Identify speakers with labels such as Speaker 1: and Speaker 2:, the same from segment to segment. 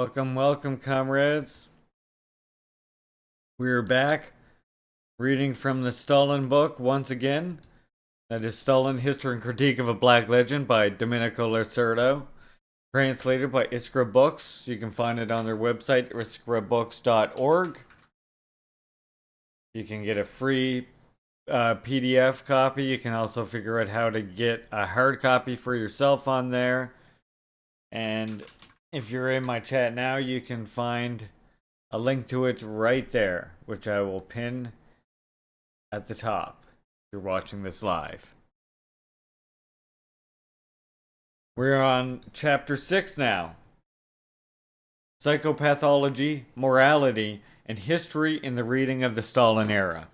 Speaker 1: Welcome, welcome, comrades. We're back reading from the Stalin book once again. That is Stalin, History and Critique of a Black Legend by Domenico Losurdo. Translated by Iskra Books. You can find it on their website, iskrabooks.org. You can get a free PDF copy. You can also figure out how to get a hard copy for yourself on there. And if you're in my chat now, you can find a link to it right there, which I will pin at the top if you're watching this live. We're on chapter 6 now. Psychopathology, Morality, and History in the Reading of the Stalin Era.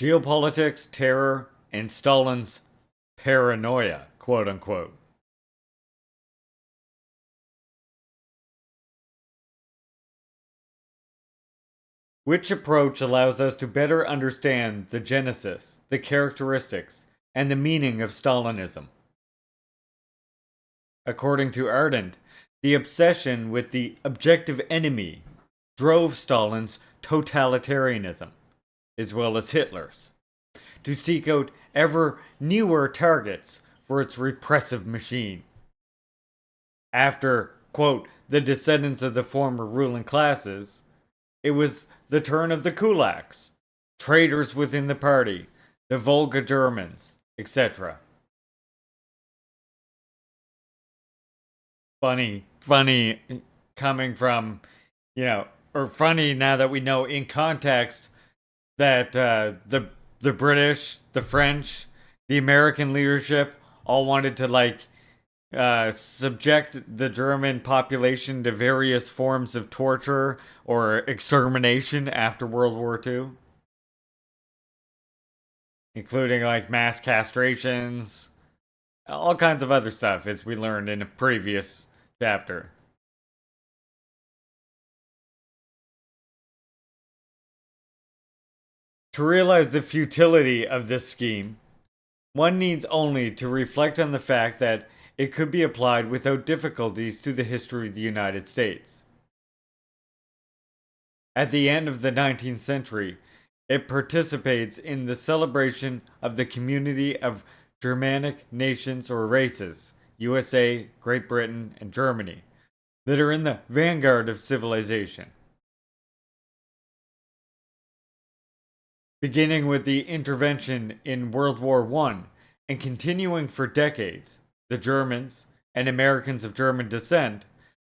Speaker 1: Geopolitics, terror, and Stalin's paranoia, quote unquote. Which approach allows us to better understand the genesis, the characteristics, and the meaning of Stalinism? According to Ardent, the obsession with the objective enemy drove Stalin's totalitarianism, as well as Hitler's, to seek out ever newer targets for its repressive machine. After, quote, the descendants of the former ruling classes, it was the turn of the kulaks, traitors within the party, the Volga Germans, etc. Funny coming from, or funny now that we know in context that the British, the French, the American leadership all wanted to subject the German population to various forms of torture or extermination after World War II, including mass castrations, all kinds of other stuff, as we learned in a previous chapter. To realize the futility of this scheme, one needs only to reflect on the fact that it could be applied without difficulties to the history of the United States. At the end of the 19th century, it participates in the celebration of the community of Germanic nations or races, USA, Great Britain, and Germany, that are in the vanguard of civilization. Beginning with the intervention in World War I and continuing for decades, the Germans and Americans of German descent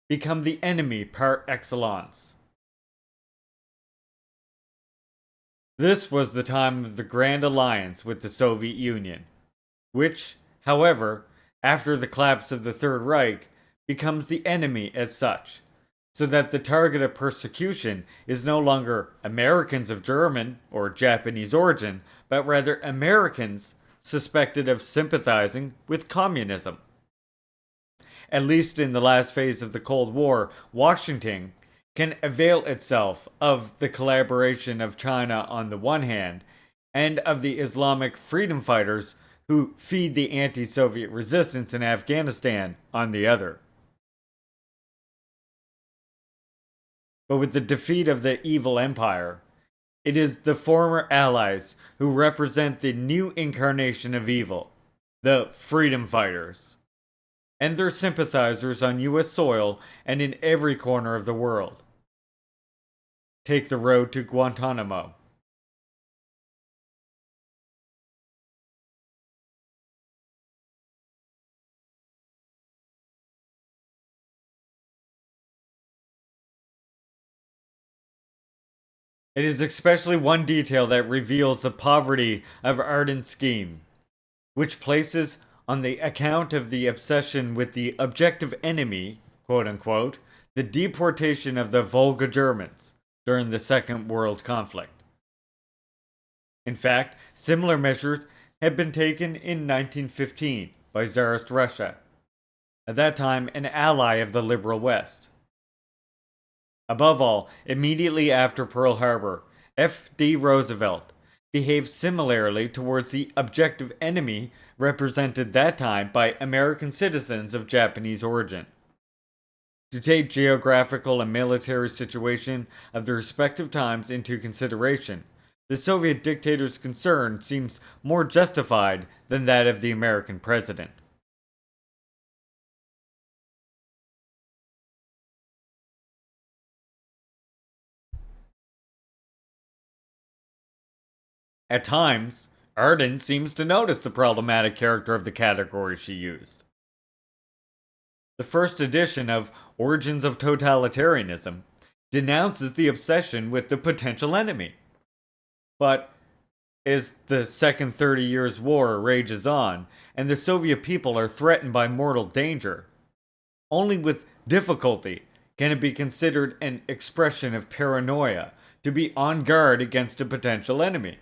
Speaker 1: become the enemy par excellence. This was the time of the Grand Alliance with the Soviet Union, which, however, after the collapse of the Third Reich, becomes the enemy as such, so that the target of persecution is no longer Americans of German or Japanese origin, but rather Americans suspected of sympathizing with communism. At least in the last phase of the Cold War, Washington can avail itself of the collaboration of China on the one hand, and of the Islamic freedom fighters who feed the anti-Soviet resistance in Afghanistan on the other. But with the defeat of the evil empire, it is the former allies who represent the new incarnation of evil, the freedom fighters, and their sympathizers on US soil and in every corner of the world. Take the road to Guantanamo. It is especially one detail that reveals the poverty of Ardent's scheme, which places on the account of the obsession with the objective enemy, quote unquote, the deportation of the Volga Germans during the Second World Conflict. In fact, similar measures had been taken in 1915 by Tsarist Russia, at that time an ally of the liberal West. Above all, immediately after Pearl Harbor, F.D. Roosevelt behaved similarly towards the objective enemy represented that time by American citizens of Japanese origin. To take geographical and military situation of the respective times into consideration, the Soviet dictator's concern seems more justified than that of the American president. At times, Arden seems to notice the problematic character of the category she used. The first edition of Origins of Totalitarianism denounces the obsession with the potential enemy. But as the Second 30 Years' War rages on, and the Soviet people are threatened by mortal danger, only with difficulty can it be considered an expression of paranoia to be on guard against a potential enemy.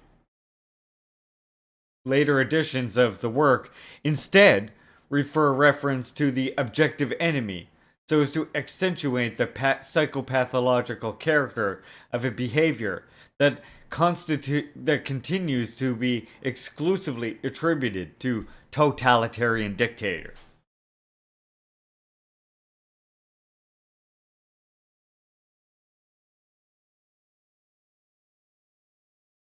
Speaker 1: Later editions of the work instead refer reference to the objective enemy so as to accentuate the psychopathological character of a behavior that continues to be exclusively attributed to totalitarian dictators.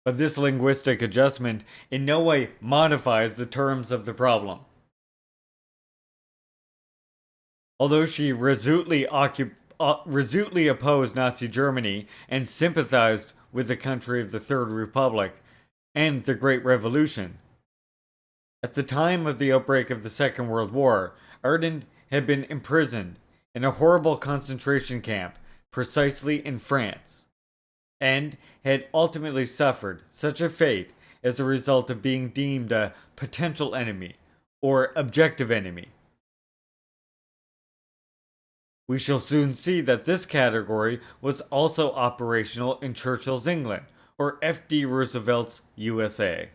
Speaker 1: But this linguistic adjustment in no way modifies the terms of the problem. Although she resolutely opposed Nazi Germany and sympathized with the country of the Third Republic and the Great Revolution, at the time of the outbreak of the Second World War, Arden had been imprisoned in a horrible concentration camp precisely in France, and had ultimately suffered such a fate as a result of being deemed a potential enemy or objective enemy. We shall soon see that this category was also operational in Churchill's England, or F.D. Roosevelt's USA.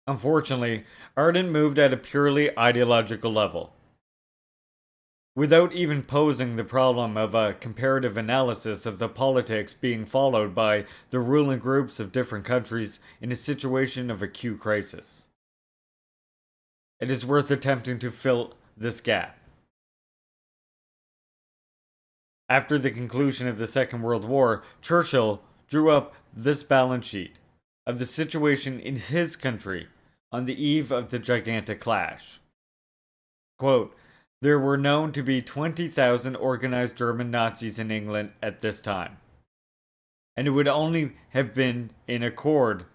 Speaker 1: Unfortunately, Arden moved at a purely ideological level. Without even posing the problem of a comparative analysis of the politics being followed by the ruling groups of different countries in a situation of acute crisis. It is worth attempting to fill this gap. After the conclusion of the Second World War, Churchill drew up this balance sheet of the situation in his country on the eve of the gigantic clash. Quote, there were known to be 20,000 organized German Nazis in England at this time, and it would only have been in accord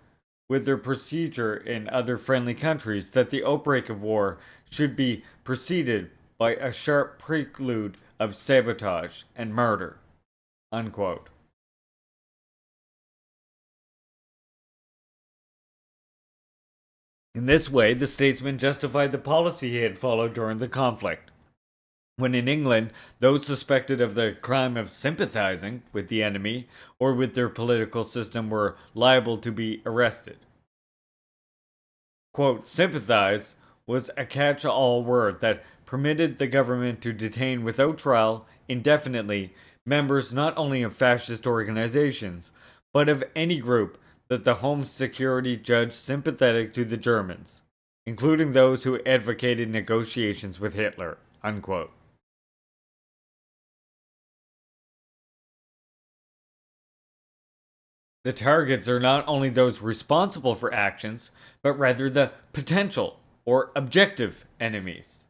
Speaker 1: with their procedure in other friendly countries that the outbreak of war should be preceded by a sharp prelude of sabotage and murder. Unquote. In this way, the statesman justified the policy he had followed during the conflict. When in England, those suspected of the crime of sympathizing with the enemy or with their political system were liable to be arrested. Quote, sympathize was a catch-all word that permitted the government to detain without trial, indefinitely, members not only of fascist organizations, but of any group that the Home Security judged sympathetic to the Germans, including those who advocated negotiations with Hitler. Unquote. The targets are not only those responsible for actions, but rather the potential or objective enemies.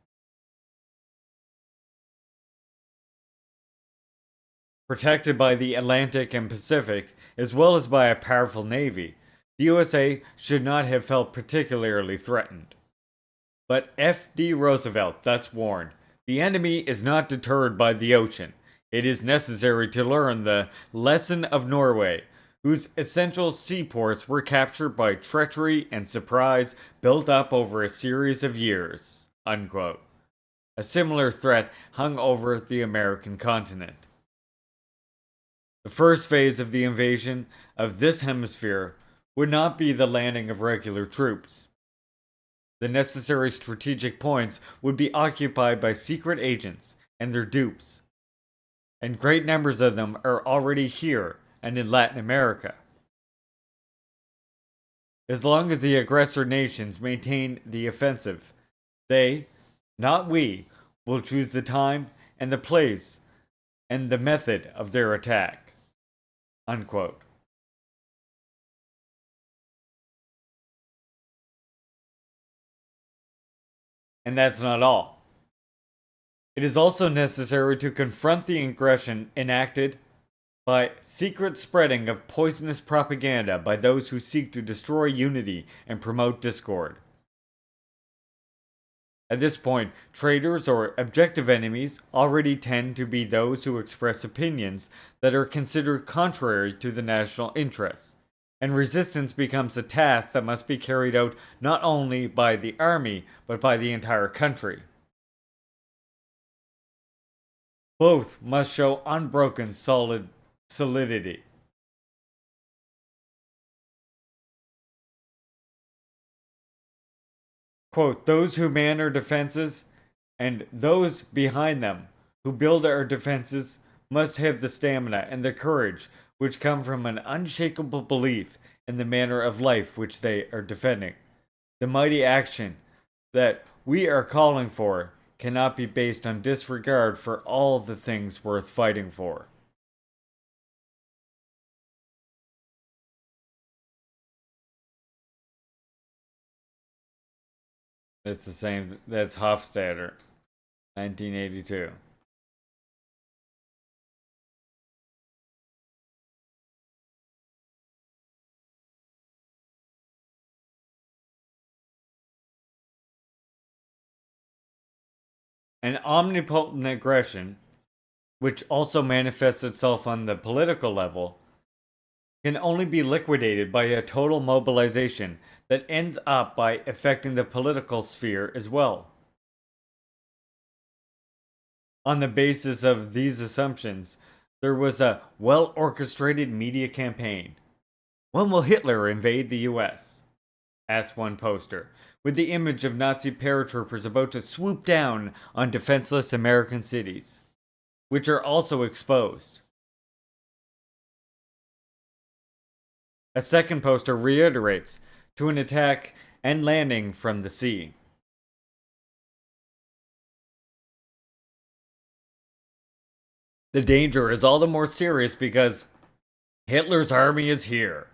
Speaker 1: Protected by the Atlantic and Pacific, as well as by a powerful navy, the USA should not have felt particularly threatened. But F.D. Roosevelt thus warned, the enemy is not deterred by the ocean. It is necessary to learn the lesson of Norway, whose essential seaports were captured by treachery and surprise built up over a series of years. Unquote. A similar threat hung over the American continent. The first phase of the invasion of this hemisphere would not be the landing of regular troops. The necessary strategic points would be occupied by secret agents and their dupes, and great numbers of them are already here and in Latin America. As long as the aggressor nations maintain the offensive, they, not we, will choose the time and the place and the method of their attack. Unquote. And that's not all. It is also necessary to confront the aggression enacted by secret spreading of poisonous propaganda by those who seek to destroy unity and promote discord. At this point, traitors or objective enemies already tend to be those who express opinions that are considered contrary to the national interests, and resistance becomes a task that must be carried out not only by the army, but by the entire country. Both must show unbroken solidity. Quote, those who man our defenses and those behind them who build our defenses must have the stamina and the courage which come from an unshakable belief in the manner of life which they are defending. The mighty action that we are calling for cannot be based on disregard for all the things worth fighting for. It's the same. That's Hofstadter, 1982. An omnipotent aggression, which also manifests itself on the political level, can only be liquidated by a total mobilization that ends up by affecting the political sphere as well. On the basis of these assumptions, there was a well orchestrated media campaign. When will Hitler invade the US? Asked one poster, with the image of Nazi paratroopers about to swoop down on defenseless American cities, which are also exposed. A second poster reiterates to an attack and landing from the sea. The danger is all the more serious because Hitler's army is here.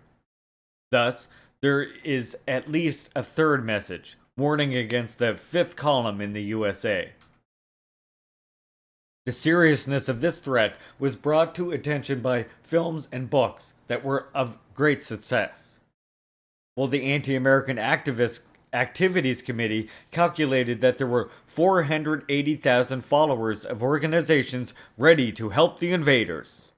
Speaker 1: Thus, there is at least a third message, warning against the fifth column in the USA. The seriousness of this threat was brought to attention by films and books that were of great success. While the Anti-American Activities Committee calculated that there were 480,000 followers of organizations ready to help the invaders.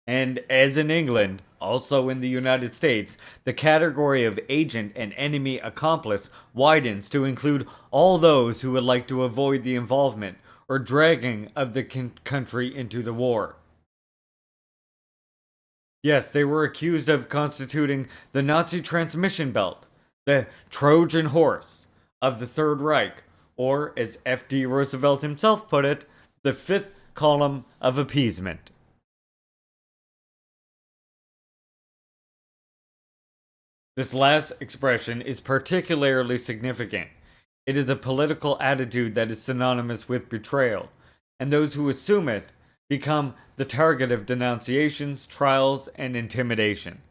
Speaker 1: And as in England, also in the United States, the category of agent and enemy accomplice widens to include all those who would like to avoid the involvement or dragging of the country into the war. Yes, they were accused of constituting the Nazi transmission belt, the Trojan horse of the Third Reich, or as F.D. Roosevelt himself put it, the fifth column of appeasement. This last expression is particularly significant. It is a political attitude that is synonymous with betrayal, and those who assume it become the target of denunciations, trials, and intimidation.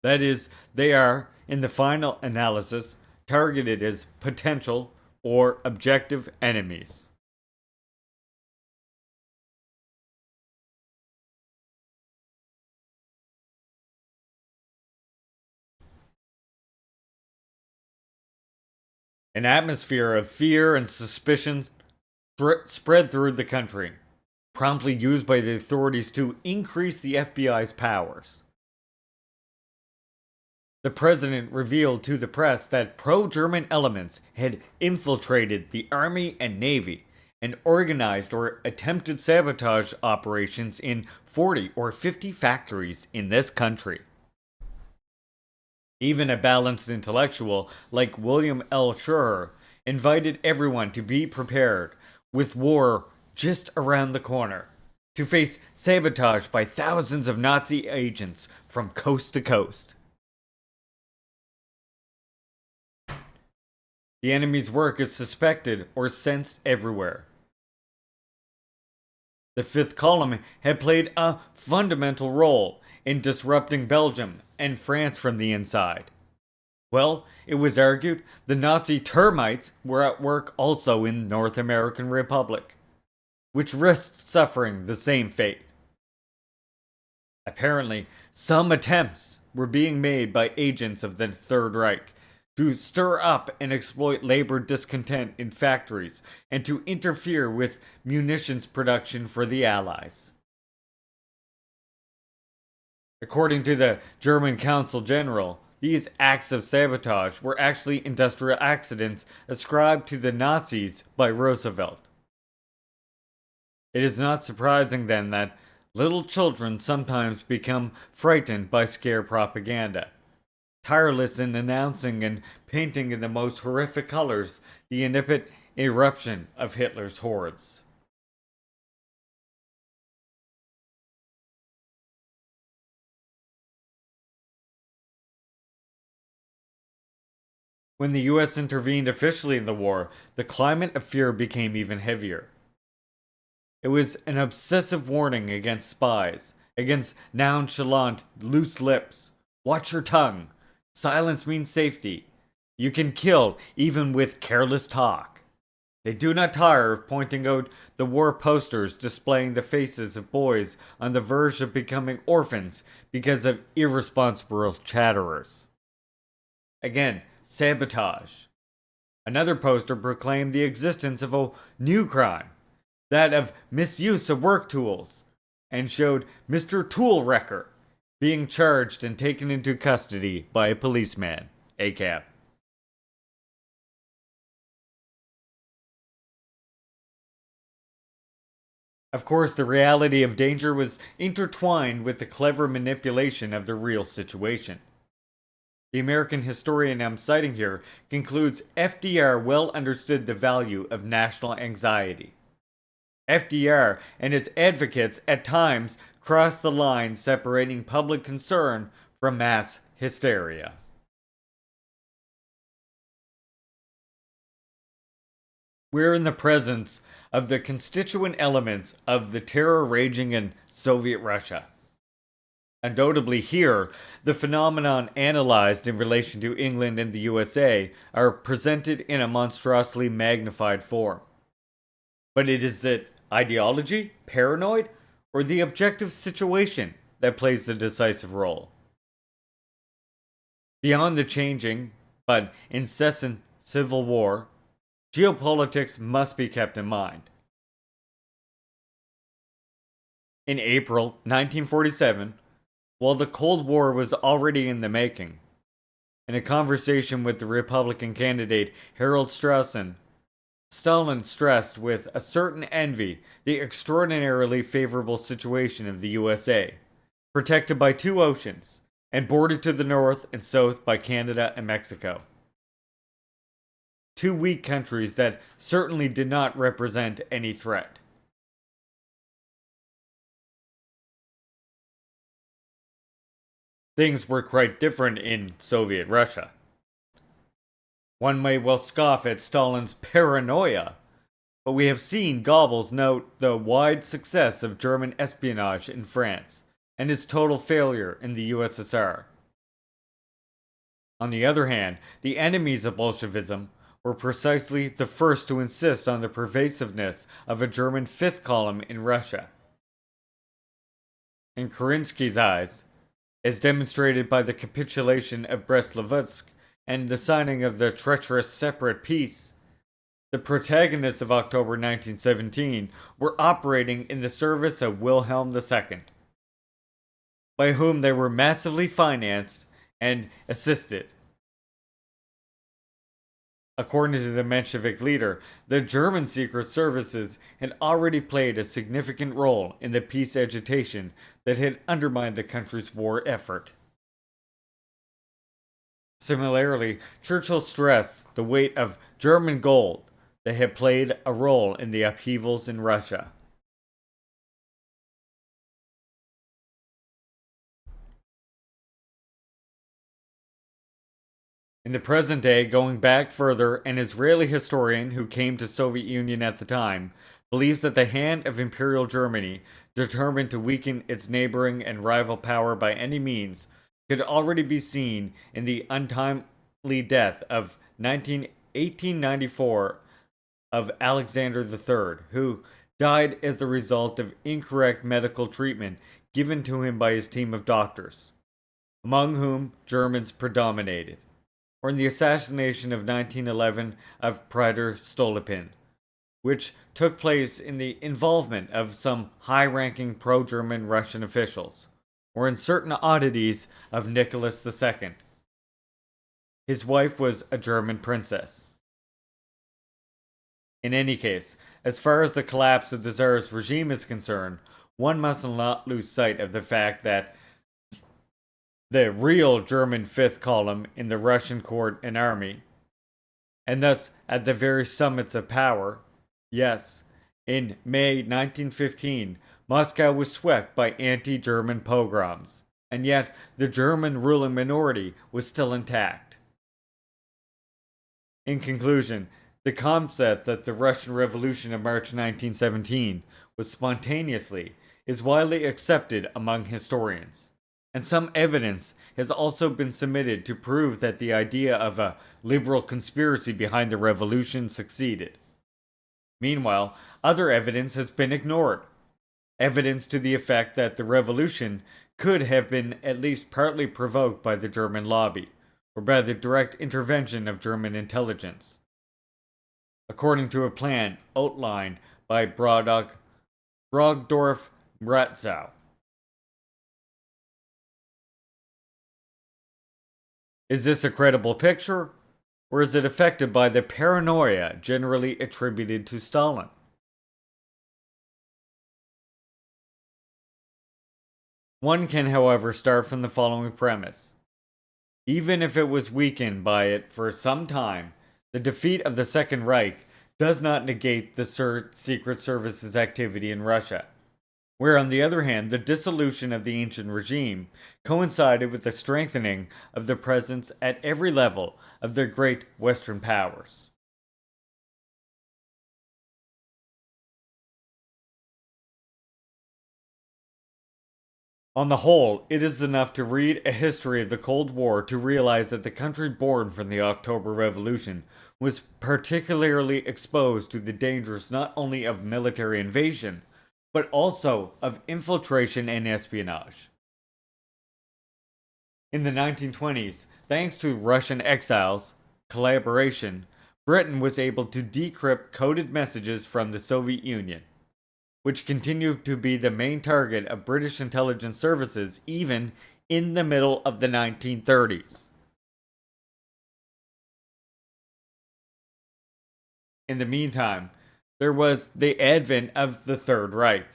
Speaker 1: That is, they are, in the final analysis, targeted as potential or objective enemies. An atmosphere of fear and suspicion spread through the country, promptly used by the authorities to increase the FBI's powers. The president revealed to the press that pro-German elements had infiltrated the army and navy and organized or attempted sabotage operations in 40 or 50 factories in this country. Even a balanced intellectual like William L. Schur invited everyone to be prepared, with war just around the corner, to face sabotage by thousands of Nazi agents from coast to coast. The enemy's work is suspected or sensed everywhere. The Fifth Column had played a fundamental role in disrupting Belgium and France from the inside. Well, it was argued the Nazi termites were at work also in North American Republic, which risked suffering the same fate. Apparently, some attempts were being made by agents of the Third Reich to stir up and exploit labor discontent in factories and to interfere with munitions production for the Allies. According to the German Consul General, these acts of sabotage were actually industrial accidents ascribed to the Nazis by Roosevelt. It is not surprising then that little children sometimes become frightened by scare propaganda, tireless in announcing and painting in the most horrific colors the incipient eruption of Hitler's hordes. When the US intervened officially in the war, the climate of fear became even heavier. It was an obsessive warning against spies, against nonchalant, loose lips. Watch your tongue. Silence means safety. You can kill even with careless talk. They do not tire of pointing out the war posters displaying the faces of boys on the verge of becoming orphans because of irresponsible chatterers. Again, sabotage. Another poster proclaimed the existence of a new crime, that of misuse of work tools, and showed Mr. Tool Wrecker being charged and taken into custody by a policeman, ACAB. Of course, the reality of danger was intertwined with the clever manipulation of the real situation. The American historian I'm citing here concludes FDR well understood the value of national anxiety. FDR and its advocates at times crossed the line separating public concern from mass hysteria. We're in the presence of the constituent elements of the terror raging in Soviet Russia. Undoubtedly here, the phenomenon analyzed in relation to England and the USA are presented in a monstrously magnified form. But is it ideology, paranoid, or the objective situation that plays the decisive role? Beyond the changing, but incessant civil war, geopolitics must be kept in mind. In April 1947, while the Cold War was already in the making, in a conversation with the Republican candidate Harold Straussen, Stalin stressed with a certain envy the extraordinarily favorable situation of the USA, protected by two oceans, and bordered to the north and south by Canada and Mexico. Two weak countries that certainly did not represent any threat. Things were quite different in Soviet Russia. One may well scoff at Stalin's paranoia, but we have seen Goebbels note the wide success of German espionage in France and his total failure in the USSR. On the other hand, the enemies of Bolshevism were precisely the first to insist on the pervasiveness of a German fifth column in Russia. In Kerensky's eyes, as demonstrated by the capitulation of Brest-Litovsk and the signing of the treacherous separate peace, the protagonists of October 1917 were operating in the service of Wilhelm II, by whom they were massively financed and assisted. According to the Menshevik leader, the German secret services had already played a significant role in the peace agitation that had undermined the country's war effort. Similarly, Churchill stressed the weight of German gold that had played a role in the upheavals in Russia. In the present day, going back further, an Israeli historian who came to Soviet Union at the time believes that the hand of Imperial Germany, determined to weaken its neighboring and rival power by any means, could already be seen in the untimely death of 1894 of Alexander III, who died as the result of incorrect medical treatment given to him by his team of doctors, among whom Germans predominated, or in the assassination of 1911 of Prater Stolypin, which took place in the involvement of some high-ranking pro-German Russian officials, or in certain oddities of Nicholas II. His wife was a German princess. In any case, as far as the collapse of the Tsar's regime is concerned, one must not lose sight of the fact that the real German fifth column in the Russian court and army, and thus at the very summits of power, yes, in May 1915, Moscow was swept by anti-German pogroms, and yet the German ruling minority was still intact. In conclusion, the concept that the Russian Revolution of March 1917 was spontaneously is widely accepted among historians, and some evidence has also been submitted to prove that the idea of a liberal conspiracy behind the revolution succeeded. Meanwhile, other evidence has been ignored. Evidence to the effect that the revolution could have been at least partly provoked by the German lobby, or by the direct intervention of German intelligence, according to a plan outlined by Brogdorf-Ratzow. Is this a credible picture, or is it affected by the paranoia generally attributed to Stalin? One can, however, start from the following premise. Even if it was weakened by it for some time, the defeat of the Second Reich does not negate the Secret Service's activity in Russia, where, on the other hand, the dissolution of the ancient regime coincided with the strengthening of the presence at every level of the great Western powers. On the whole, it is enough to read a history of the Cold War to realize that the country born from the October Revolution was particularly exposed to the dangers not only of military invasion, but also of infiltration and espionage. In the 1920s, thanks to Russian exiles, collaboration, Britain was able to decrypt coded messages from the Soviet Union, which continued to be the main target of British intelligence services even in the middle of the 1930s. In the meantime, there was the advent of the Third Reich,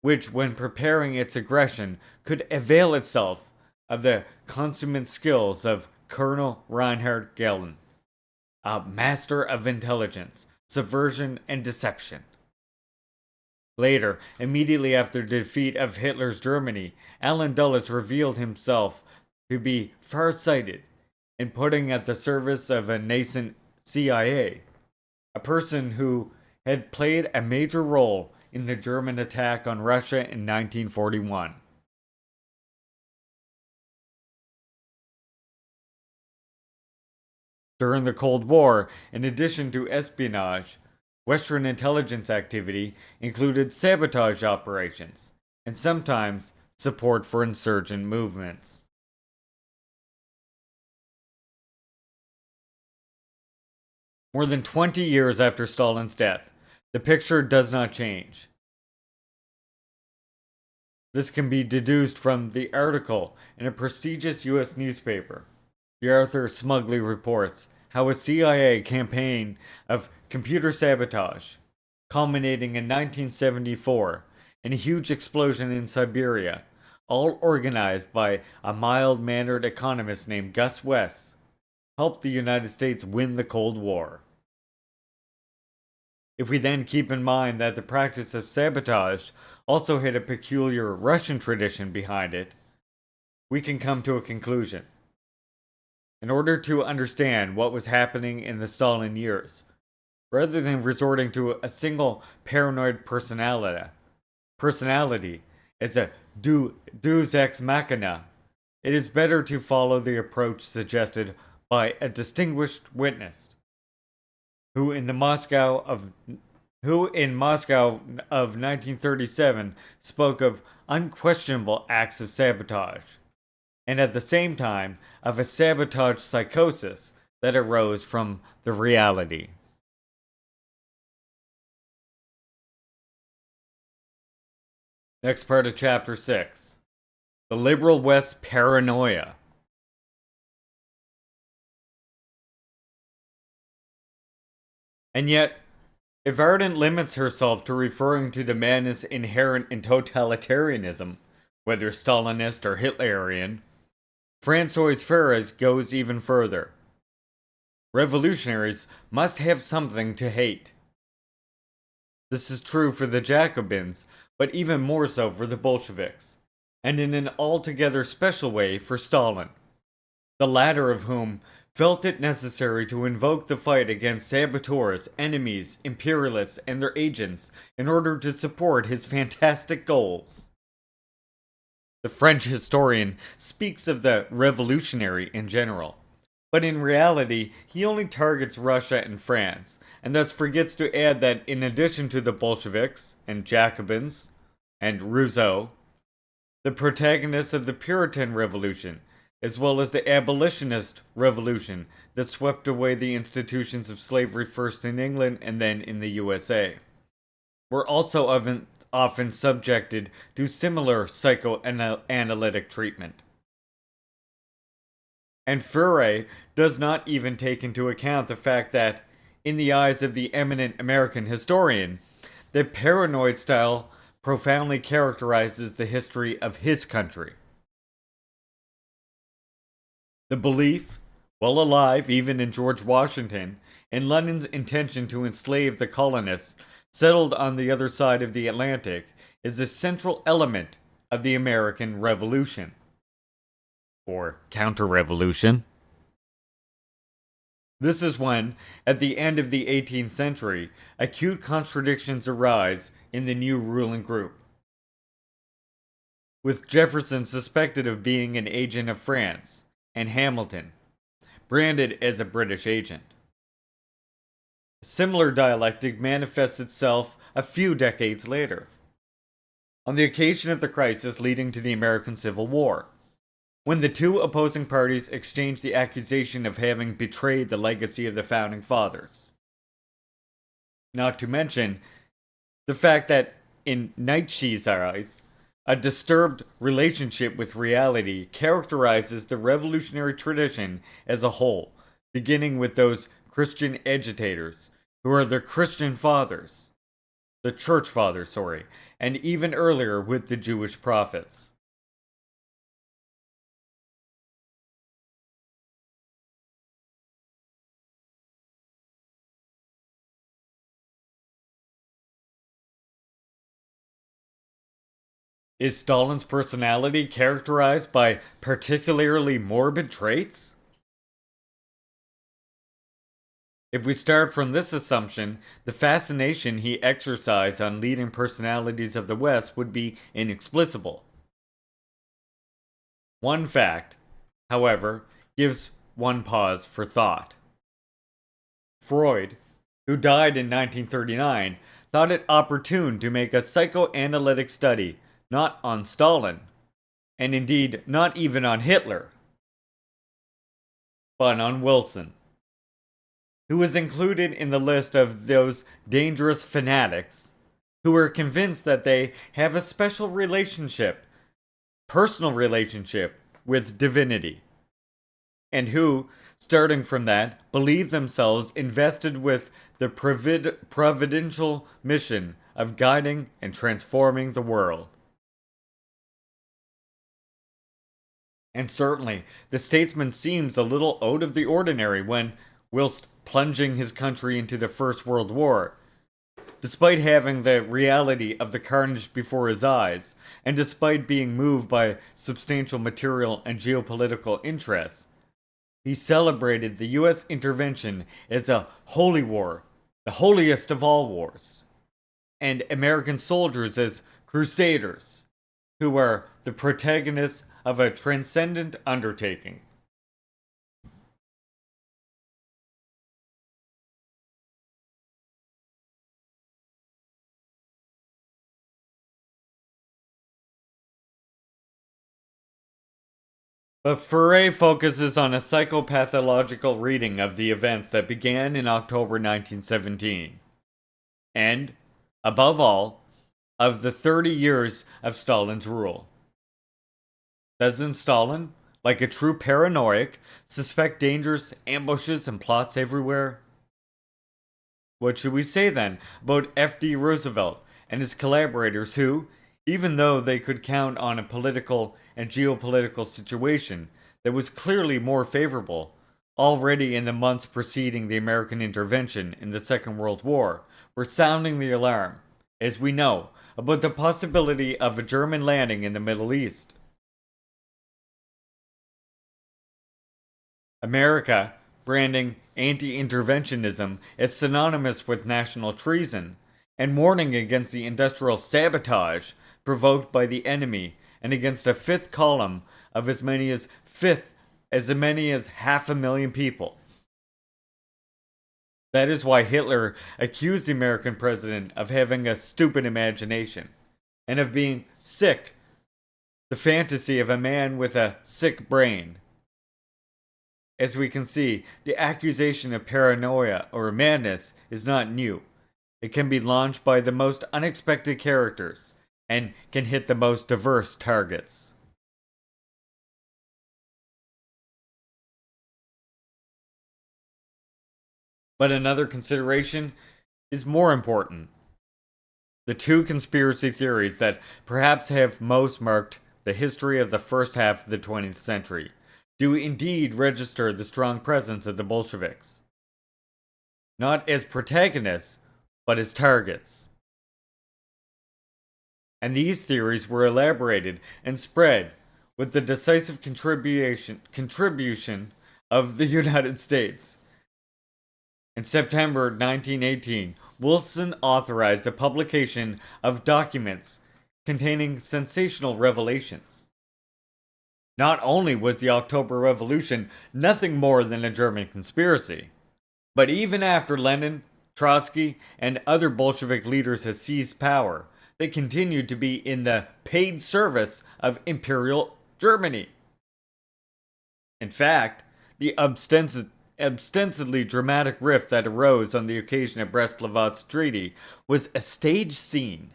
Speaker 1: which, when preparing its aggression, could avail itself of the consummate skills of Colonel Reinhard Gehlen, a master of intelligence, subversion, and deception. Later, immediately after the defeat of Hitler's Germany, Allen Dulles revealed himself to be far-sighted and putting at the service of a nascent CIA, a person who had played a major role in the German attack on Russia in 1941. During the Cold War, in addition to espionage, Western intelligence activity included sabotage operations and sometimes support for insurgent movements. More than 20 years after Stalin's death, the picture does not change. This can be deduced from the article in a prestigious U.S. newspaper. The author smugly reports, how a CIA campaign of computer sabotage, culminating in 1974 in a huge explosion in Siberia, all organized by a mild-mannered economist named Gus West, helped the United States win the Cold War. If we then keep in mind that the practice of sabotage also had a peculiar Russian tradition behind it, we can come to a conclusion. In order to understand what was happening in the Stalin years, rather than resorting to a single paranoid personality as a deus ex machina, it is better to follow the approach suggested by a distinguished witness who in Moscow of 1937 spoke of unquestionable acts of sabotage, and at the same time of a sabotage psychosis that arose from the reality. Next part of Chapter 6. The Liberal West's Paranoia. And yet, if Ardent limits herself to referring to the madness inherent in totalitarianism, whether Stalinist or Hitlerian, François Ferres goes even further. Revolutionaries must have something to hate. This is true for the Jacobins, but even more so for the Bolsheviks, and in an altogether special way for Stalin, the latter of whom felt it necessary to invoke the fight against saboteurs, enemies, imperialists, and their agents in order to support his fantastic goals. The French historian speaks of the revolutionary in general, but in reality he only targets Russia and France, and thus forgets to add that in addition to the Bolsheviks and Jacobins and Rousseau, the protagonists of the Puritan Revolution, as well as the abolitionist revolution that swept away the institutions of slavery first in England and then in the USA, were also often subjected to similar psychoanalytic treatment. And Fourier does not even take into account the fact that, in the eyes of the eminent American historian, the paranoid style profoundly characterizes the history of his country. The belief, well alive even in George Washington, in London's intention to enslave the colonists settled on the other side of the Atlantic is a central element of the American Revolution. Or counter-revolution. This is when, at the end of the 18th century, acute contradictions arise in the new ruling group, with Jefferson suspected of being an agent of France, and Hamilton, branded as a British agent. Similar dialectic manifests itself a few decades later, on the occasion of the crisis leading to the American Civil War, when the two opposing parties exchanged the accusation of having betrayed the legacy of the Founding Fathers. Not to mention the fact that, in Nietzsche's eyes, a disturbed relationship with reality characterizes the revolutionary tradition as a whole, beginning with those Christian agitators, who are the Christian fathers, the church fathers, and even earlier with the Jewish prophets. Is Stalin's personality characterized by particularly morbid traits? If we start from this assumption, the fascination he exercised on leading personalities of the West would be inexplicable. One fact, however, gives one pause for thought. Freud, who died in 1939, thought it opportune to make a psychoanalytic study not on Stalin, and indeed not even on Hitler, but on Wilson, who was included in the list of those dangerous fanatics who are convinced that they have a special relationship, personal relationship, with divinity. and who, starting from that, believe themselves invested with the providential mission of guiding and transforming the world. And certainly, the statesman seems a little out of the ordinary when, whilst plunging his country into the First World War, despite having the reality of the carnage before his eyes, and despite being moved by substantial material and geopolitical interests, he celebrated the US intervention as a holy war, the holiest of all wars, and American soldiers as crusaders, who are the protagonists of a transcendent undertaking. But Fourier focuses on a psychopathological reading of the events that began in October 1917, and, above all, of the 30 years of Stalin's rule. Doesn't Stalin, like a true paranoiac, suspect dangers, ambushes, and plots everywhere? What should we say then about F.D. Roosevelt and his collaborators who, even though they could count on a political and geopolitical situation that was clearly more favorable, already in the months preceding the American intervention in the Second World War, were sounding the alarm, as we know, about the possibility of a German landing in the Middle East? America, branding anti-interventionism as synonymous with national treason, and warning against the industrial sabotage provoked by the enemy and against a fifth column of as many as 500,000 people. That is why Hitler accused the American president of having a stupid imagination and of being sick, the fantasy of a man with a sick brain. As we can see, the accusation of paranoia or madness is not new. It can be launched by the most unexpected characters and can hit the most diverse targets. But another consideration is more important. The two conspiracy theories that perhaps have most marked the history of the first half of the 20th century do indeed register the strong presence of the Bolsheviks, not as protagonists, but as targets. And these theories were elaborated and spread with the decisive contribution of the United States. In September 1918, Wilson authorized the publication of documents containing sensational revelations. Not only was the October Revolution nothing more than a German conspiracy, but even after Lenin, Trotsky, and other Bolshevik leaders had seized power, they continued to be in the paid service of Imperial Germany. In fact, the ostensibly dramatic rift that arose on the occasion of Brest-Litovsk Treaty was a stage scene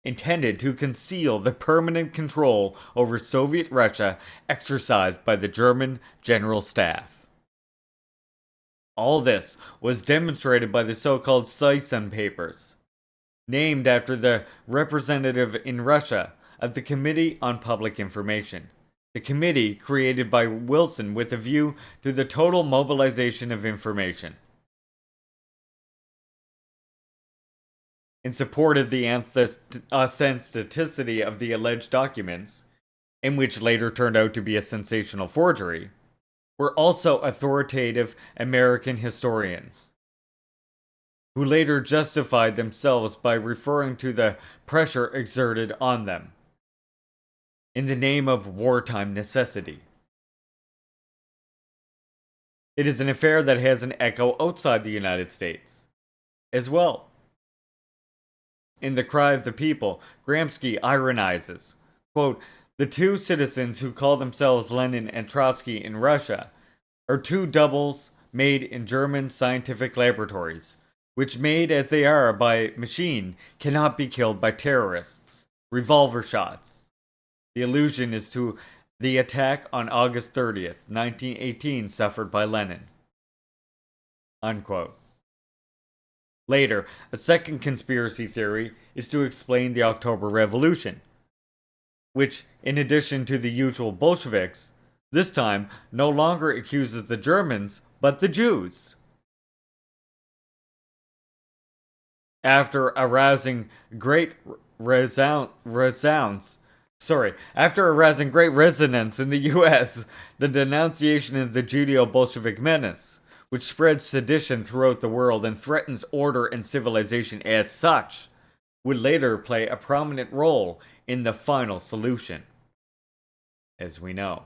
Speaker 1: intended to conceal the permanent control over Soviet Russia exercised by the German General Staff. All this was demonstrated by the so-called Seyssen Papers, named after the representative in Russia of the Committee on Public Information, the committee created by Wilson with a view to the total mobilization of information. In support of the authenticity of the alleged documents, and which later turned out to be a sensational forgery, were also authoritative American historians, who later justified themselves by referring to the pressure exerted on them in the name of wartime necessity. It is an affair that has an echo outside the United States as well. In The Cry of the People, Gramsci ironizes, quote, "The two citizens who call themselves Lenin and Trotsky in Russia are two doubles made in German scientific laboratories, which, made as they are by machine, cannot be killed by terrorists, revolver shots. The allusion is to the attack on August 30th, 1918 suffered by Lenin. Unquote. Later, a second conspiracy theory is to explain the October Revolution, which, in addition to the usual Bolsheviks, this time no longer accuses the Germans, but the Jews. After arousing great resonance in the US, the denunciation of the Judeo-Bolshevik menace, which spreads sedition throughout the world and threatens order and civilization as such, would later play a prominent role in the final solution, as we know.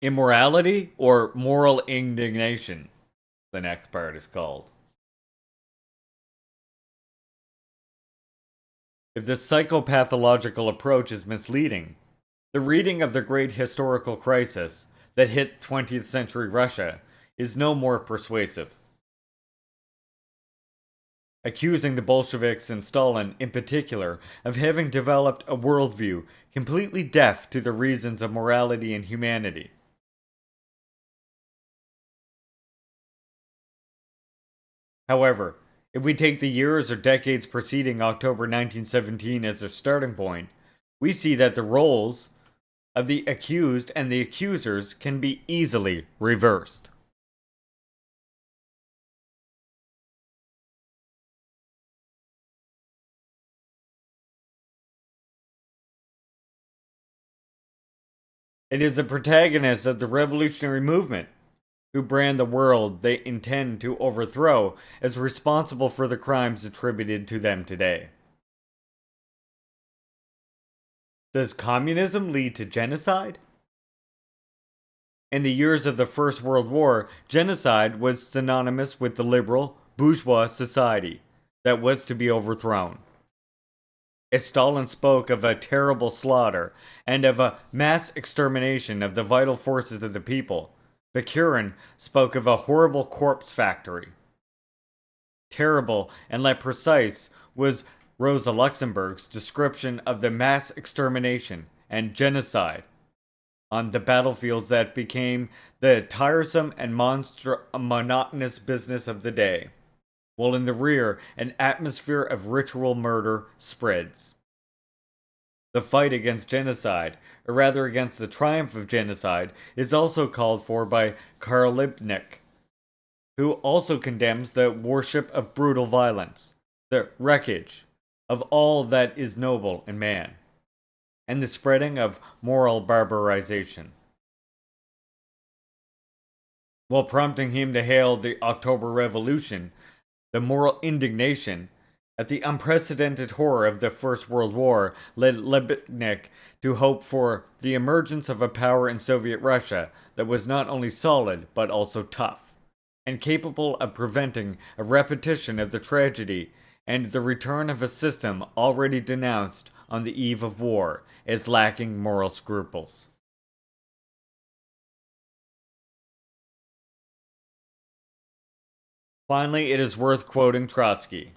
Speaker 1: Immorality or moral indignation, the next part is called. If this psychopathological approach is misleading, the reading of the great historical crisis that hit 20th century Russia is no more persuasive. Accusing the Bolsheviks and Stalin in particular of having developed a worldview completely deaf to the reasons of morality and humanity. However, if we take the years or decades preceding October 1917 as a starting point, we see that the roles of the accused and the accusers can be easily reversed. It is the protagonists of the revolutionary movement who brand the world they intend to overthrow as responsible for the crimes attributed to them today. Does communism lead to genocide? In the years of the First World War, genocide was synonymous with the liberal, bourgeois society that was to be overthrown. As Stalin spoke of a terrible slaughter and of a mass extermination of the vital forces of the people, Bakurin spoke of a horrible corpse factory. Terrible and yet precise was Rosa Luxemburg's description of the mass extermination and genocide on the battlefields that became the tiresome and monotonous business of the day, while in the rear an atmosphere of ritual murder spreads. The fight against genocide, or rather against the triumph of genocide, is also called for by Karl Liebknecht, who also condemns the worship of brutal violence, the wreckage of all that is noble in man, and the spreading of moral barbarization. While prompting him to hail the October Revolution, the moral indignation at the unprecedented horror of the First World War led Liebknecht to hope for the emergence of a power in Soviet Russia that was not only solid but also tough, and capable of preventing a repetition of the tragedy and the return of a system already denounced on the eve of war as lacking moral scruples. Finally, it is worth quoting Trotsky.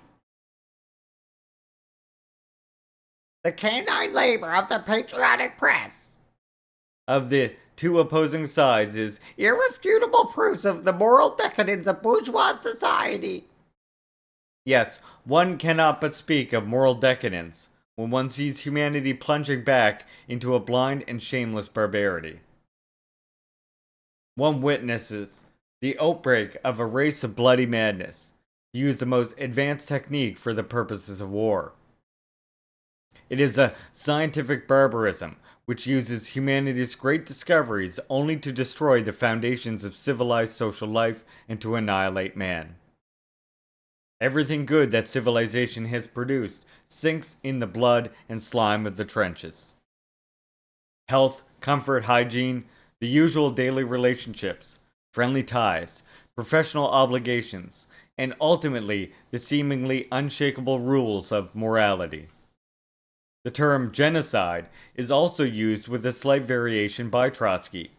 Speaker 2: The canine labor of the patriotic press
Speaker 1: Of the two opposing sides is
Speaker 2: irrefutable proofs of the moral decadence of bourgeois society.
Speaker 1: yes, one cannot but speak of moral decadence when one sees humanity plunging back into a blind and shameless barbarity. One witnesses the outbreak of a race of bloody madness, to use the most advanced technique for the purposes of war. It is a scientific barbarism which uses humanity's great discoveries only to destroy the foundations of civilized social life and to annihilate man. Everything good that civilization has produced sinks in the blood and slime of the trenches. Health, comfort, hygiene, the usual daily relationships, friendly ties, professional obligations, and ultimately the seemingly unshakable rules of morality. The term genocide is also used with a slight variation by Trotsky,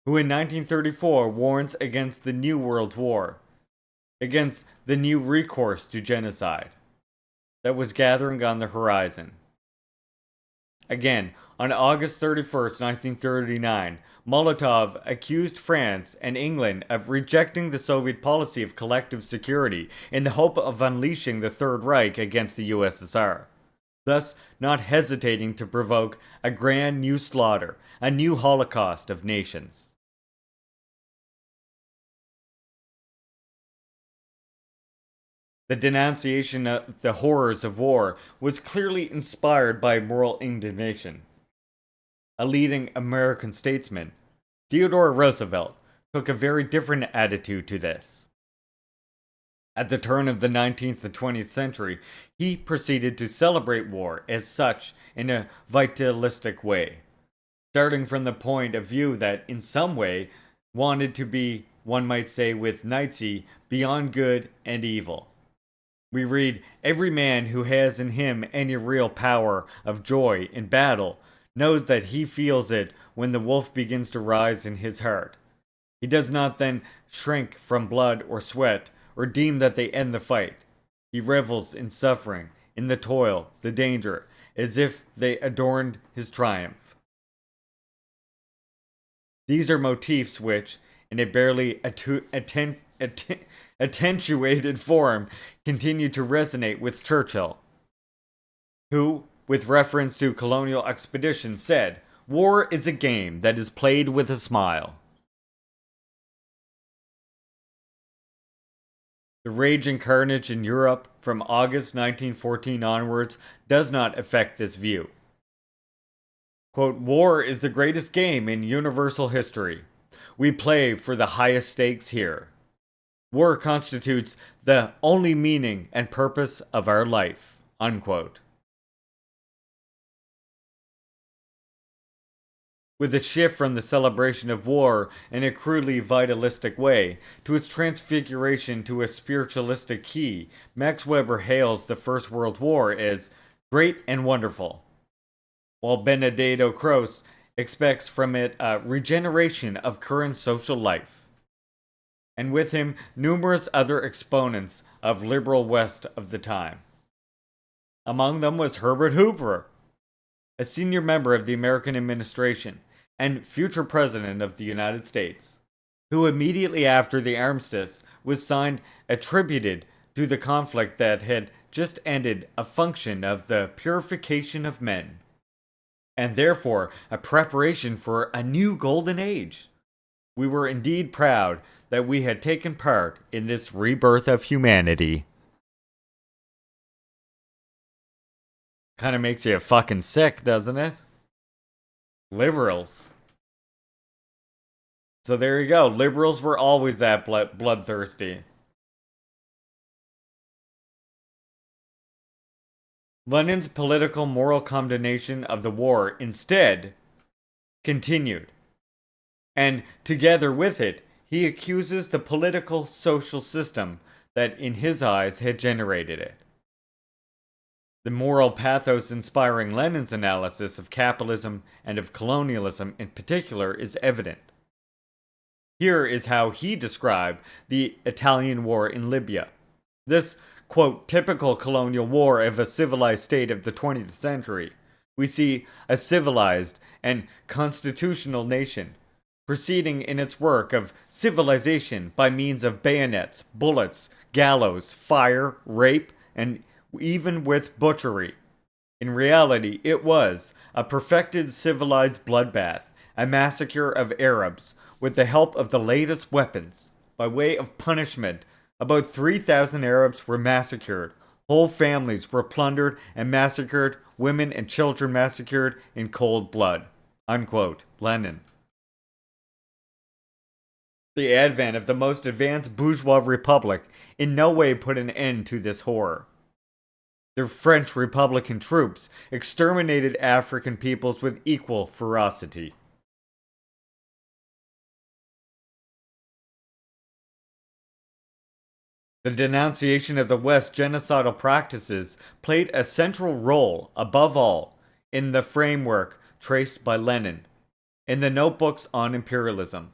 Speaker 1: who in 1934 warns against the New World War, against the new recourse to genocide that was gathering on the horizon. Again, on August 31st, 1939, Molotov accused France and England of rejecting the Soviet policy of collective security in the hope of unleashing the Third Reich against the USSR, thus not hesitating to provoke a grand new slaughter, a new holocaust of nations. The denunciation of the horrors of war was clearly inspired by moral indignation. A leading American statesman, Theodore Roosevelt, took a very different attitude to this. At the turn of the 19th and 20th century, he proceeded to celebrate war as such in a vitalistic way, starting from the point of view that, in some way, wanted to be, one might say with Nietzsche, beyond good and evil. We read, "Every man who has in him any real power of joy in battle knows that he feels it when the wolf begins to rise in his heart. He does not then shrink from blood or sweat, or deem that they end the fight. He revels in suffering, in the toil, the danger, as if they adorned his triumph." These are motifs which, in a barely attenuated form, continue to resonate with Churchill, who, with reference to colonial expeditions, said, "War is a game that is played with a smile." The rage and carnage in Europe from August 1914 onwards does not affect this view. Quote, "War is the greatest game in universal history. We play for the highest stakes here. War constitutes the only meaning and purpose of our life." Unquote. With a shift from the celebration of war in a crudely vitalistic way to its transfiguration to a spiritualistic key, Max Weber hails the First World War as great and wonderful, while Benedetto Croce expects from it a regeneration of current social life, and with him numerous other exponents of liberal West of the time. Among them was Herbert Hoover, a senior member of the American administration and future president of the United States, who immediately after the armistice was signed attributed to the conflict that had just ended a function of the purification of men, and therefore a preparation for a new golden age. We were indeed proud that we had taken part in this rebirth of humanity. Kind of makes you fucking sick, doesn't it? Liberals. So there you go. Liberals were always that bloodthirsty. Lenin's political moral condemnation of the war instead continued. And together with it, he accuses the political social system that in his eyes had generated it. The moral pathos inspiring Lenin's analysis of capitalism and of colonialism in particular is evident. Here is how he described the Italian war in Libya. This, quote, typical colonial war of a civilized state of the 20th century. We see a civilized and constitutional nation proceeding in its work of civilization by means of bayonets, bullets, gallows, fire, rape, and even with butchery. In reality, it was a perfected civilized bloodbath, a massacre of Arabs with the help of the latest weapons. By way of punishment, about 3,000 Arabs were massacred. Whole families were plundered and massacred, women and children massacred in cold blood. Unquote. Lenin. The advent of the most advanced bourgeois republic in no way put an end to this horror. The French Republican troops exterminated African peoples with equal ferocity. The denunciation of the West's genocidal practices played a central role, above all, in the framework traced by Lenin in the notebooks on imperialism.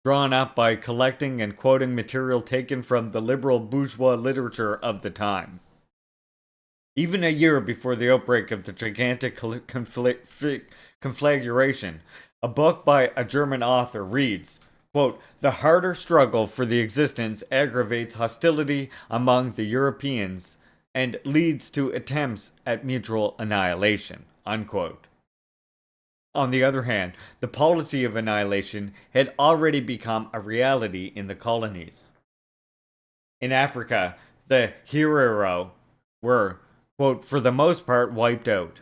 Speaker 1: drawn up by collecting and quoting material taken from the liberal bourgeois literature of the time. Even a year before the outbreak of the gigantic conflagration, a book by a German author reads, quote, "The harder struggle for the existence aggravates hostility among the Europeans and leads to attempts at mutual annihilation," unquote. On the other hand, the policy of annihilation had already become a reality in the colonies. In Africa, the Herero were, quote, "for the most part wiped out"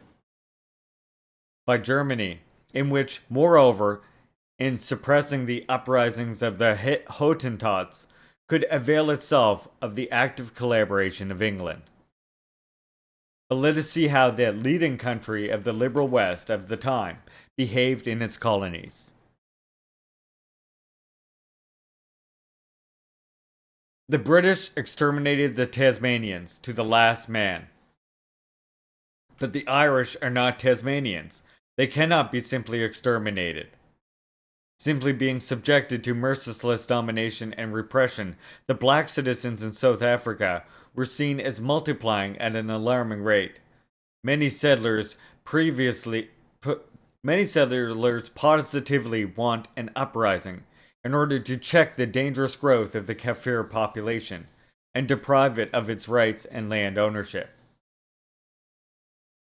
Speaker 1: by Germany, in which, moreover, in suppressing the uprisings of the Hottentots, could avail itself of the active collaboration of England. But let us see how the leading country of the liberal West of the time behaved in its colonies. The British exterminated the Tasmanians to the last man. But the Irish are not Tasmanians. They cannot be simply exterminated. Simply being subjected to merciless domination and repression, the black citizens in South Africa were seen as multiplying at an alarming rate. Many settlers positively want an uprising in order to check the dangerous growth of the Kaffir population and deprive it of its rights and land ownership.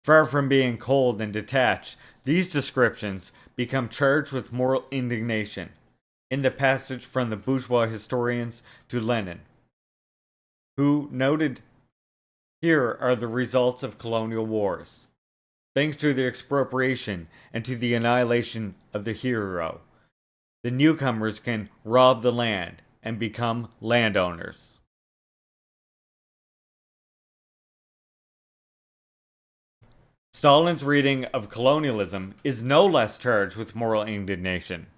Speaker 1: Far from being cold and detached, these descriptions become charged with moral indignation in the passage from the bourgeois historians to Lenin, who noted, "Here are the results of colonial wars. Thanks to the expropriation and to the annihilation of the hero, the newcomers can rob the land and become landowners." Stalin's reading of colonialism is no less charged with moral indignation.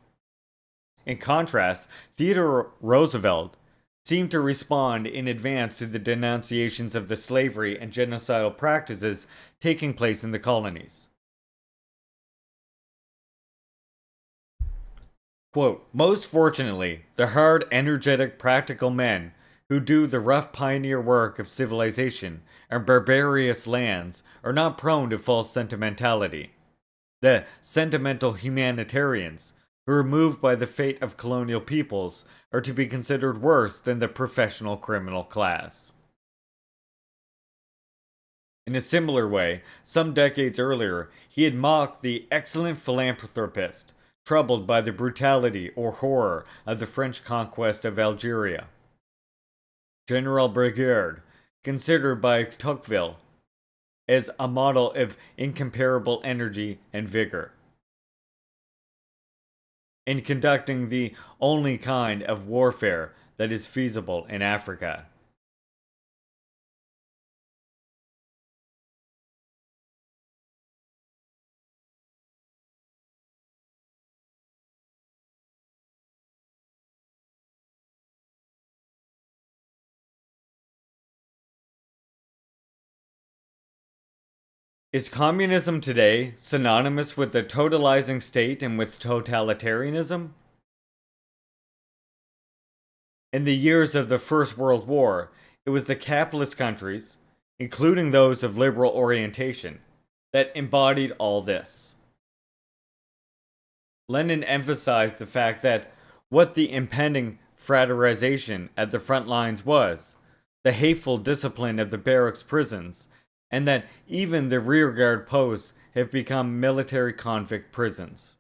Speaker 1: In contrast, Theodore Roosevelt seemed to respond in advance to the denunciations of the slavery and genocidal practices taking place in the colonies. Quote, "Most fortunately, the hard, energetic, practical men who do the rough pioneer work of civilization in barbarous lands are not prone to false sentimentality. The sentimental humanitarians, who are moved by the fate of colonial peoples, are to be considered worse than the professional criminal class." In a similar way, some decades earlier, he had mocked the excellent philanthropist, troubled by the brutality or horror of the French conquest of Algeria. General Brigard, considered by Tocqueville as a model of incomparable energy and vigor in conducting the only kind of warfare that is feasible in Africa. Is communism today synonymous with the totalizing state and with totalitarianism? In the years of the First World War, it was the capitalist countries, including those of liberal orientation, that embodied all this. Lenin emphasized the fact that what the impending fraternization at the front lines was, the hateful discipline of the barracks prisons, and that even the rearguard posts have become military convict prisons.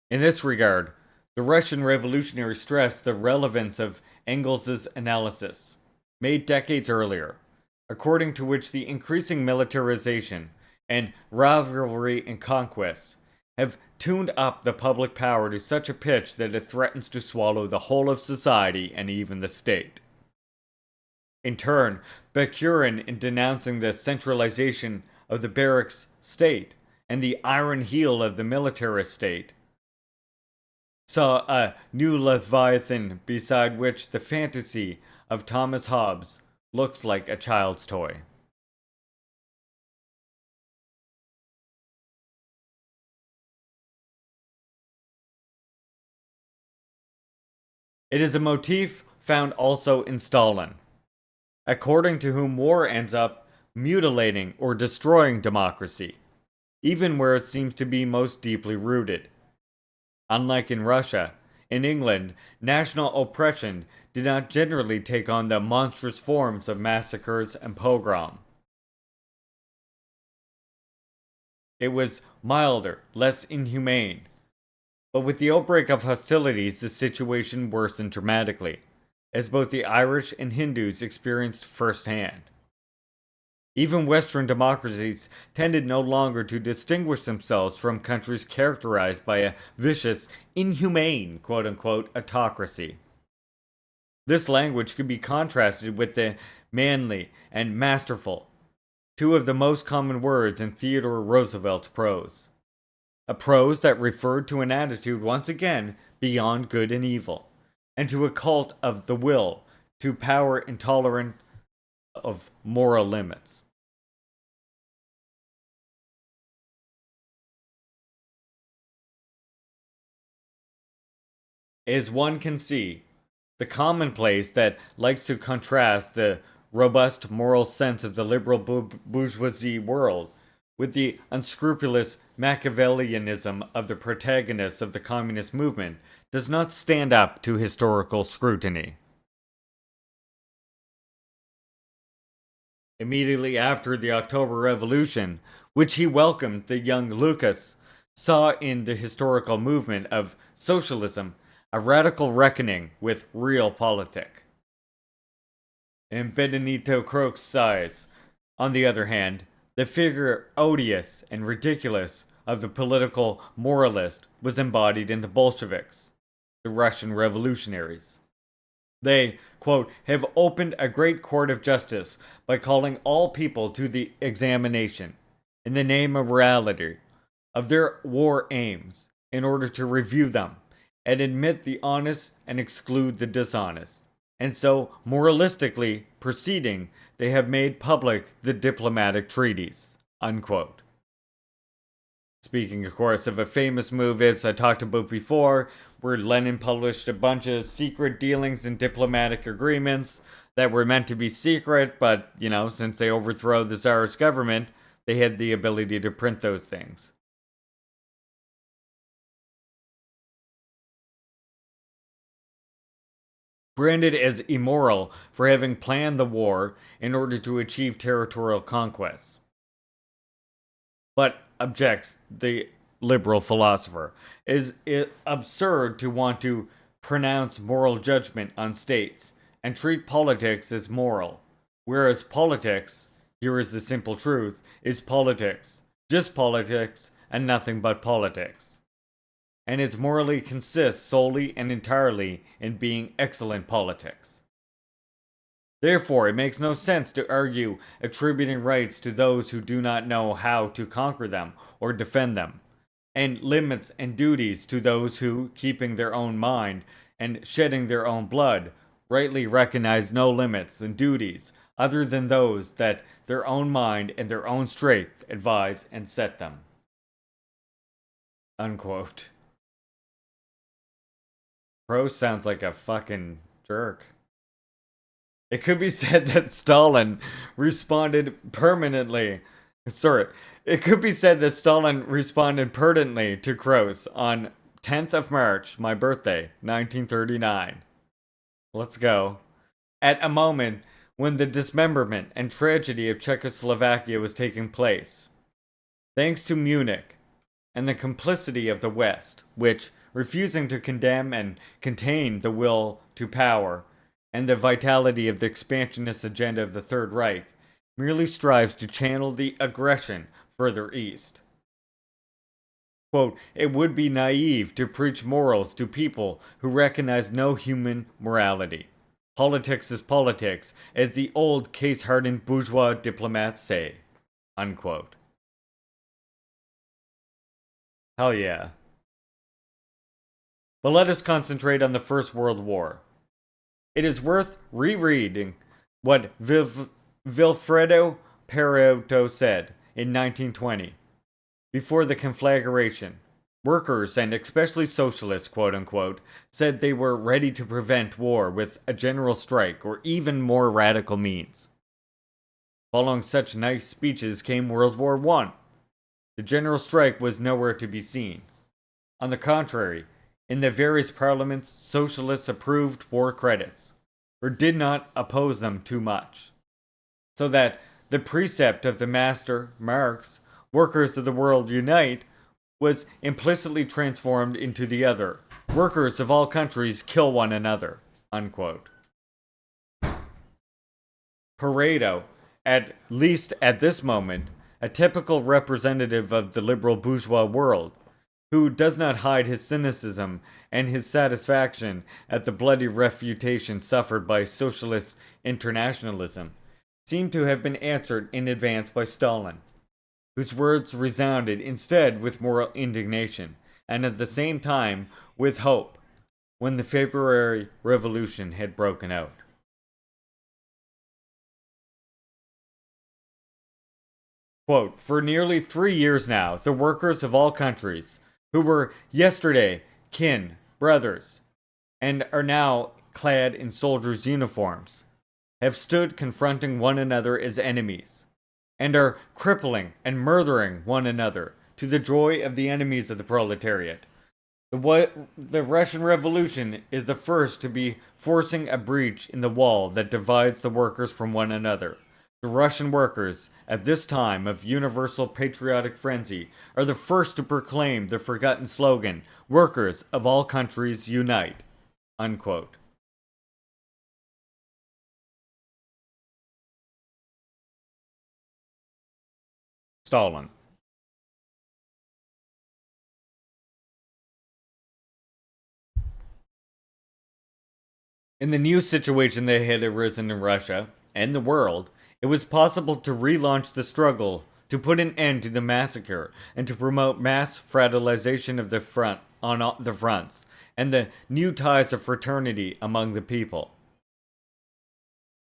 Speaker 1: In this regard, the Russian revolutionaries stressed the relevance of Engels' analysis, made decades earlier, according to which the increasing militarization and rivalry and conquest have tuned up the public power to such a pitch that it threatens to swallow the whole of society and even the state. In turn, Bakunin, in denouncing the centralization of the barracks state and the iron heel of the militarist state, saw a new Leviathan beside which the fantasy of Thomas Hobbes looks like a child's toy. It is a motif found also in Stalin, according to whom war ends up mutilating or destroying democracy, even where it seems to be most deeply rooted. Unlike in Russia, in England, national oppression did not generally take on the monstrous forms of massacres and pogrom. It was milder, less inhumane. But with the outbreak of hostilities, the situation worsened dramatically, as both the Irish and Hindus experienced firsthand. Even Western democracies tended no longer to distinguish themselves from countries characterized by a vicious, inhumane, quote unquote, autocracy. This language could be contrasted with the manly and masterful, two of the most common words in Theodore Roosevelt's prose. A prose that referred to an attitude once again beyond good and evil, and to a cult of the will, to power intolerant of moral limits. As one can see, the commonplace that likes to contrast the robust moral sense of the liberal bourgeoisie world with the unscrupulous Machiavellianism of the protagonists of the communist movement does not stand up to historical scrutiny. Immediately after the October Revolution, which he welcomed, the young Lucas saw in the historical movement of socialism a radical reckoning with realpolitik. In Benedetto Croce's eyes, on the other hand, the figure odious and ridiculous of the political moralist was embodied in the Bolsheviks, the Russian revolutionaries. They, quote, have opened a great court of justice by calling all people to the examination, in the name of morality, of their war aims, in order to review them, and admit the honest and exclude the dishonest. And so, moralistically proceeding, they have made public the diplomatic treaties, unquote. Speaking, of course, of a famous move as I talked about before, where Lenin published a bunch of secret dealings and diplomatic agreements that were meant to be secret, but, since they overthrew the Tsarist government, they had the ability to print those things. Branded as immoral for having planned the war in order to achieve territorial conquest. But, objects the liberal philosopher, is it absurd to want to pronounce moral judgment on states and treat politics as moral, whereas politics, here is the simple truth, is politics, just politics and nothing but politics. And its morally consists solely and entirely in being excellent politics. Therefore, it makes no sense to argue attributing rights to those who do not know how to conquer them or defend them, and limits and duties to those who, keeping their own mind and shedding their own blood, rightly recognize no limits and duties other than those that their own mind and their own strength advise and set them. Unquote. Croce sounds like a fucking jerk. It could be said that Stalin responded pertinently to Croce on 10th of March, my birthday, 1939. Let's go. At a moment when the dismemberment and tragedy of Czechoslovakia was taking place. Thanks to Munich and the complicity of the West, which, refusing to condemn and contain the will to power, and the vitality of the expansionist agenda of the Third Reich, merely strives to channel the aggression further east. Quote, it would be naive to preach morals to people who recognize no human morality. Politics is politics, as the old case-hardened bourgeois diplomats say. Unquote. Hell yeah. But let us concentrate on the First World War. It is worth rereading what Vilfredo Pareto said in 1920, before the conflagration, Workers, and especially socialists, quote unquote, said they were ready to prevent war with a general strike or even more radical means. Following such nice speeches came World War I. The general strike was nowhere to be seen. On the contrary, in the various parliaments, socialists approved war credits, or did not oppose them too much. So that the precept of the master, Marx, workers of the world unite, was implicitly transformed into the other. Workers of all countries kill one another. Unquote. Pareto, at least at this moment, a typical representative of the liberal bourgeois world, who does not hide his cynicism and his satisfaction at the bloody refutation suffered by socialist internationalism, seemed to have been answered in advance by Stalin, whose words resounded instead with moral indignation, and at the same time with hope, when the February Revolution had broken out. Quote, for nearly 3 years now, the workers of all countries, who were yesterday kin, brothers, and are now clad in soldiers' uniforms, have stood confronting one another as enemies, and are crippling and murdering one another to the joy of the enemies of the proletariat. The Russian Revolution is the first to be forcing a breach in the wall that divides the workers from one another. The Russian workers, at this time of universal patriotic frenzy, are the first to proclaim the forgotten slogan, "Workers of all countries unite." Unquote. Stalin. In the new situation that had arisen in Russia and the world, it was possible to relaunch the struggle to put an end to the massacre and to promote mass fraternization of the front on the fronts and the new ties of fraternity among the people.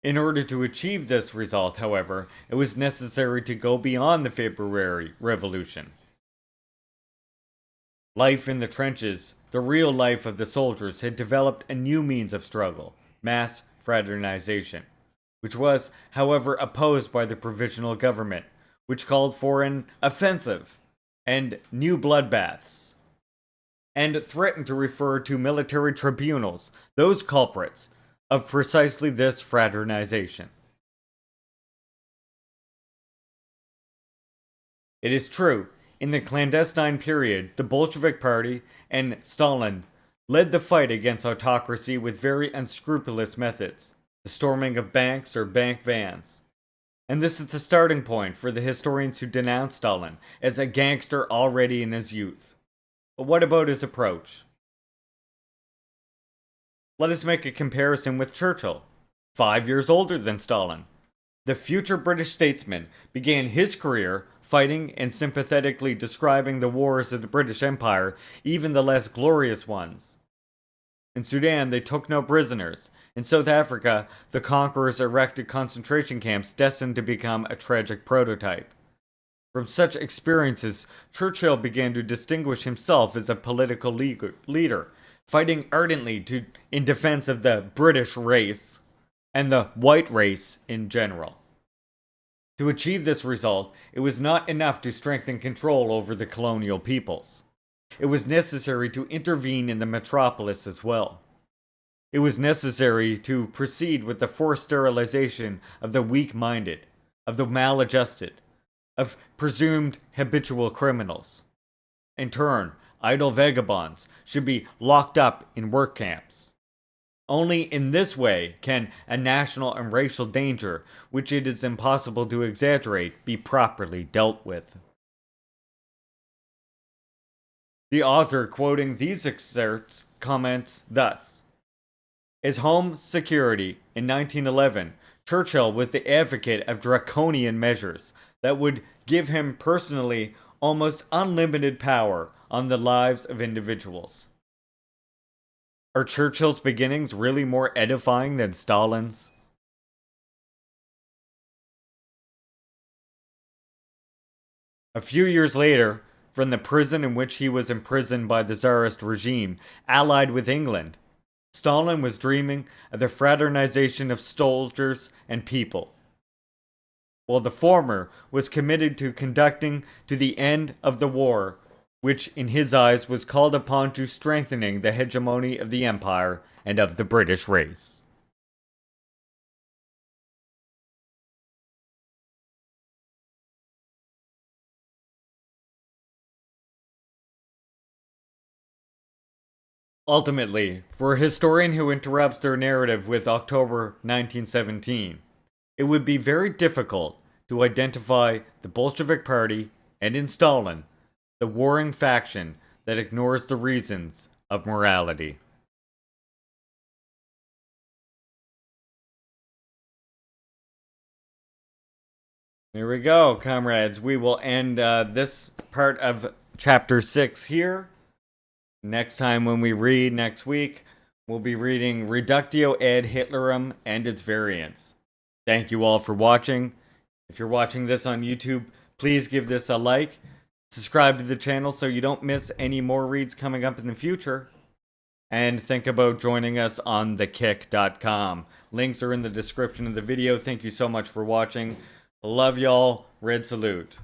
Speaker 1: In order to achieve this result, however, it was necessary to go beyond the February Revolution. Life in the trenches, the real life of the soldiers, had developed a new means of struggle, mass fraternization, which was, however, opposed by the provisional government, which called for an offensive and new bloodbaths, and threatened to refer to military tribunals those culprits of precisely this fraternization. It is true, in the clandestine period, the Bolshevik Party and Stalin led the fight against autocracy with very unscrupulous methods, the storming of banks or bank vans. And this is the starting point for the historians who denounce Stalin as a gangster already in his youth. But what about his approach? Let us make a comparison with Churchill, 5 years older than Stalin. The future British statesman began his career fighting and sympathetically describing the wars of the British Empire, even the less glorious ones. In Sudan, they took no prisoners. In South Africa, the conquerors erected concentration camps destined to become a tragic prototype. From such experiences, Churchill began to distinguish himself as a political leader, fighting ardently in defense of the British race and the white race in general. To achieve this result, it was not enough to strengthen control over the colonial peoples. It was necessary to intervene in the metropolis as well. It was necessary to proceed with the forced sterilization of the weak-minded, of the maladjusted, of presumed habitual criminals. In turn, idle vagabonds should be locked up in work camps. Only in this way can a national and racial danger, which it is impossible to exaggerate, be properly dealt with. The author, quoting these excerpts, comments thus: as Home Secretary in 1911, Churchill was the advocate of draconian measures that would give him personally almost unlimited power on the lives of individuals. Are Churchill's beginnings really more edifying than Stalin's? A few years later, from the prison in which he was imprisoned by the Tsarist regime, allied with England. Stalin was dreaming of the fraternization of soldiers and people, while the former was committed to conducting to the end of the war, which in his eyes was called upon to strengthening the hegemony of the empire and of the British race. Ultimately, for a historian who interrupts their narrative with October 1917, it would be very difficult to identify the Bolshevik Party and in Stalin, the warring faction that ignores the reasons of morality. There we go, comrades. We will end this part of chapter 6 here. Next time when we read next week, we'll be reading Reductio ad Hitlerum and its variants. Thank you all for watching. If you're watching this on YouTube, please give this a like. Subscribe to the channel so you don't miss any more reads coming up in the future. And think about joining us on thekick.com. Links are in the description of the video. Thank you so much for watching. Love y'all. Red salute.